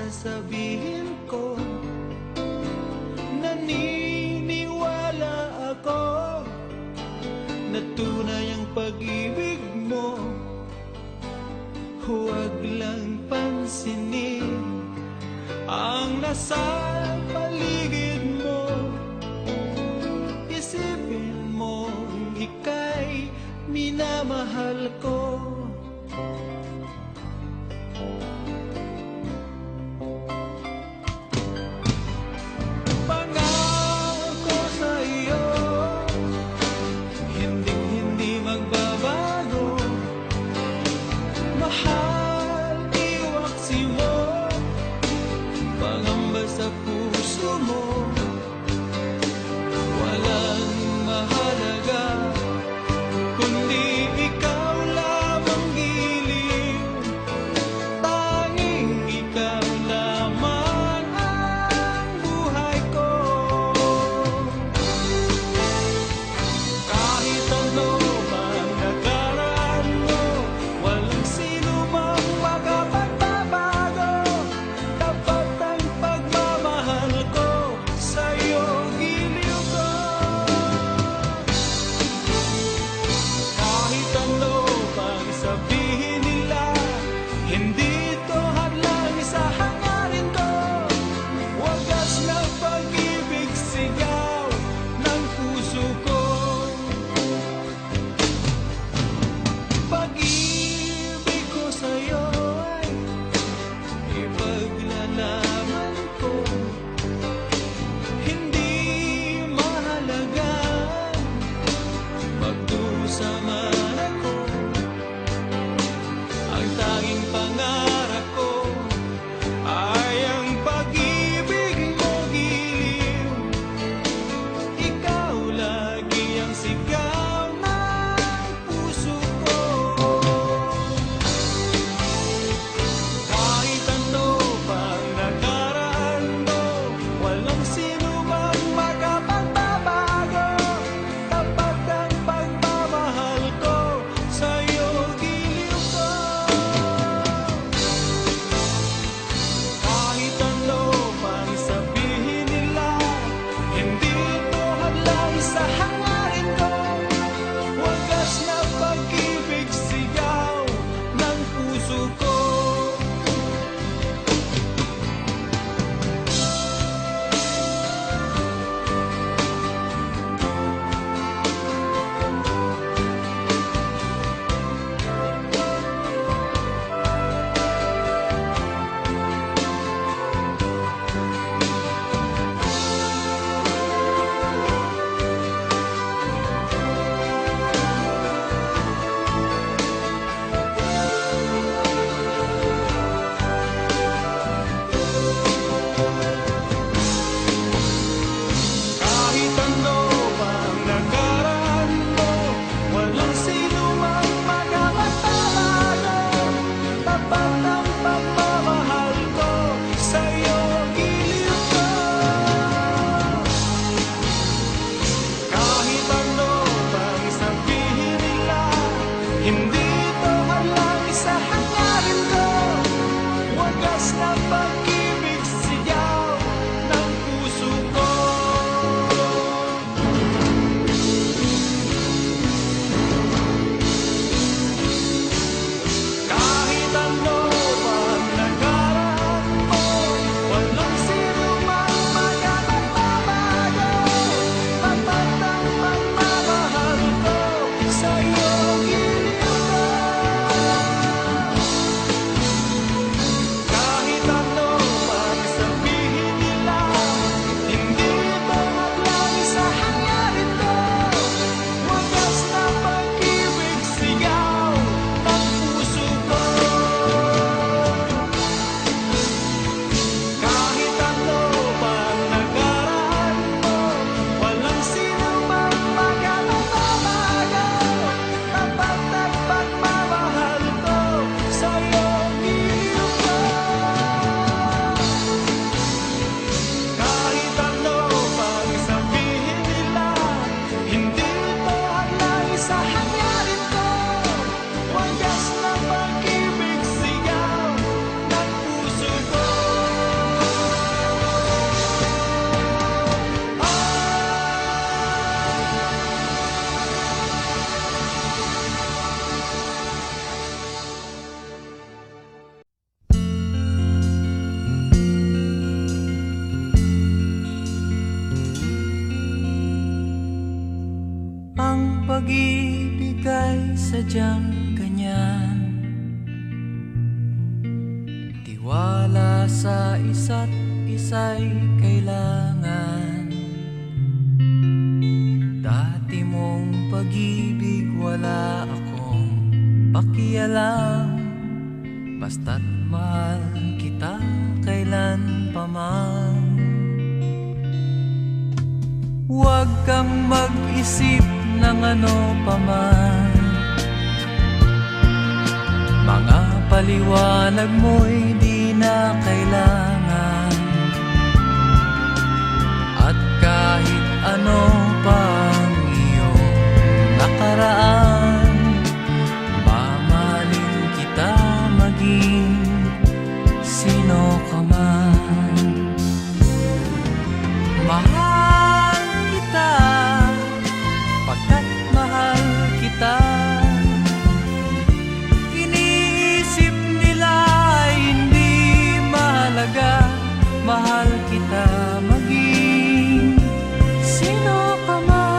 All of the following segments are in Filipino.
sasabihin ko. Naniniwala ako na tunay ang pag-ibig mo. Huwag lang pansinin ang nasa paligid mo. Isipin mo ika'y minamahal ko. Pangako sa iyo, hindi magbabago. Mahal, iwaksi mo, pangamba sa puso mo. Walang mahalaga kundi ikaw lamang. pag-ibig ay sadyang ganyan. Tiwala sa isa't isa'y kailangan. Dati mong pag-ibig wala akong pakialam, basta't mahal kita kailan pa man. Huwag kang mag-isip ng ano pa man, mga paliwanag mo'y di na kailangan. At kahit ano pang iyong nakaraan, mamahalin kita maging sino ka man. Mahal kita pagkat mahal kita. Iniisip nila ay hindi mahalaga, mahal kita maging sino ka man.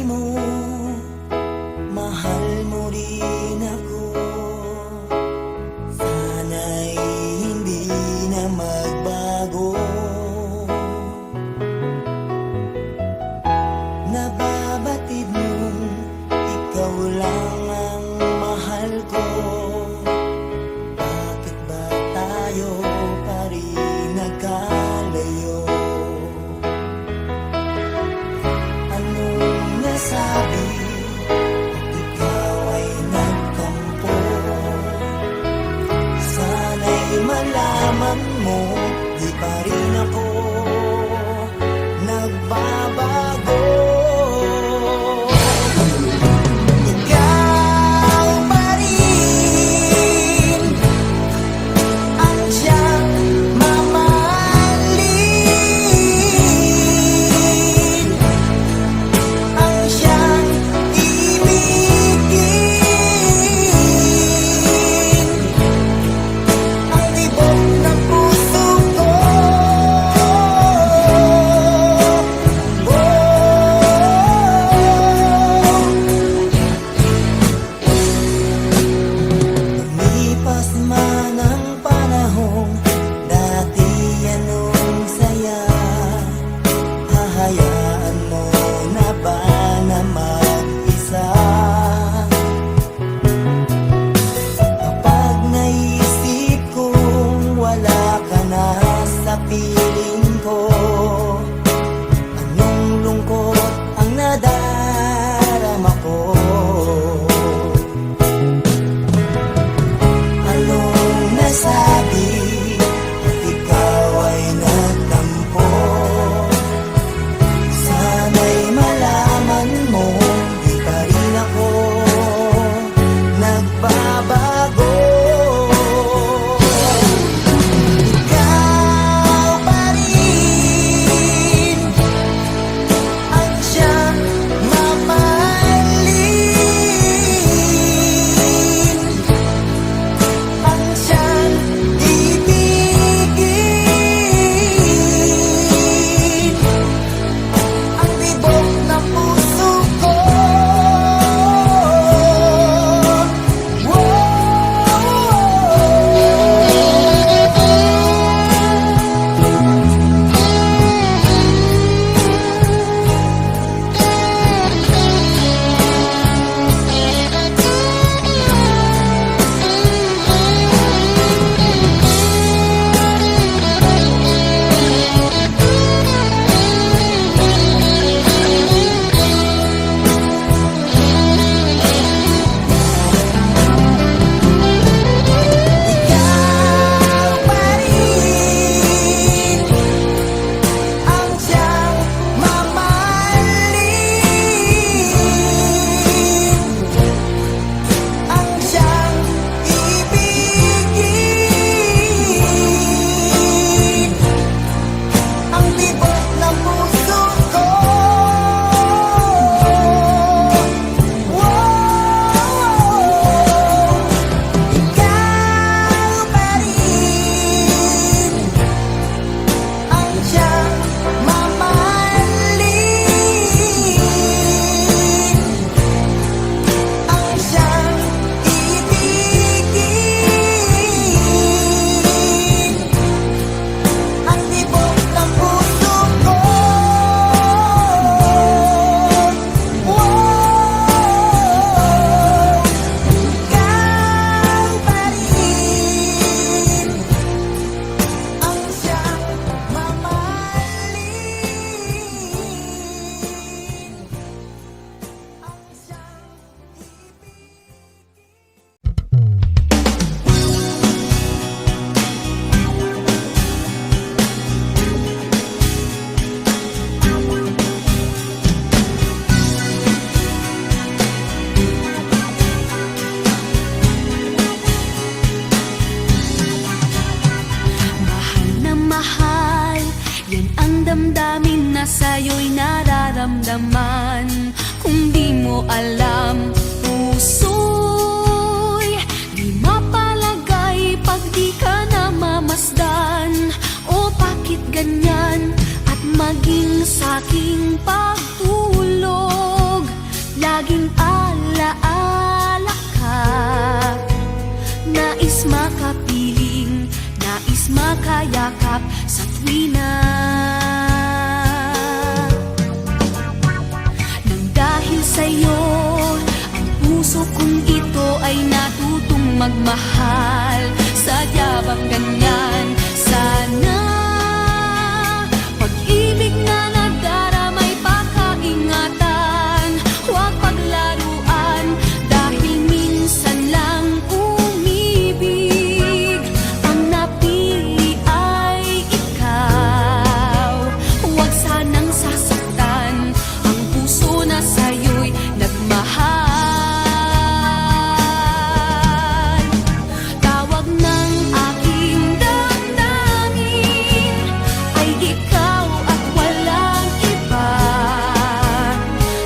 mo, mahal mo rin ako. Sana'y hindi na magbago. Nababatid mong ikaw lang ang mahal ko. Bakit ba tayo pa rin nagkalayo? Anong nasabi at ikaw ay nagtampo? Sana'y malaman mo, di pa rin ako nagbabago. Ikaw pa rin ang siyang mamahalin, ang siyang ibigin, ang tibok ng puso ko. Lumipas man ang panahon, dati anong saya, hahayaan mo na ba na mag-isa? Kapag naisip kong wala ka na sa piling ko, anong lungkot ang nadarama ko. Anong nasabi at ikaw ay nagtampo? Sana'y malaman mo, di pa rin ako nagbabago. Ikaw pa rin ang siyang mamahalin, ang siyang ibigin, ang tibok ng puso ko. Ikaw pa rin ang siyang mamahalin, ang siyang ibigin, ang tibok ng puso ko. Ikaw pa rin ang siyang mamahalin, ang siyang ibigin, ang tibok ng puso ko. Ikaw pa rin ang siyang mamahalin, ang siyang Mahal na mahal, yan ang damdamin na sa'yo'y nararamdaman. Kung di mo alam, puso'y di mapalagay pag di ka namamasdan. O bakit ganyan? At maging sa'king pagtulog laging alaala ka. Nais makapiling, nais makayakap sa tuwina. Nang dahil sa'yo, ang puso kong ito ay natutong magmahal. Sadya bang ganyan? Sana pag-ibig na nagdaramay pakaingatan, huwag paglaruan dahil minsan lang umibig. Ang napili ay ikaw, huwag sanang sasaktan ang puso na sa'yo'y nagmahal. Tawag ng aking damdamin ay ikaw at walang iba.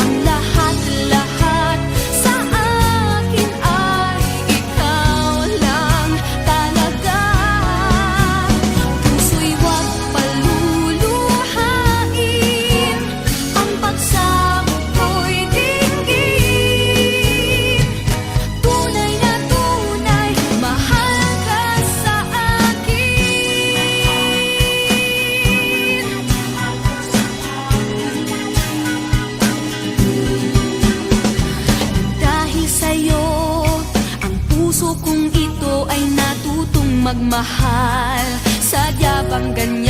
Ang lahat-lahat sa akin ay ikaw lang talaga. Puso'y huwag paluluhain, ang pagsamo ko'y dinggin. Tunay na tunay, mahal ka sa akin. Dahil sa'yo, ang puso kong ito ay natutong magmahal. Sadya bang ganyan?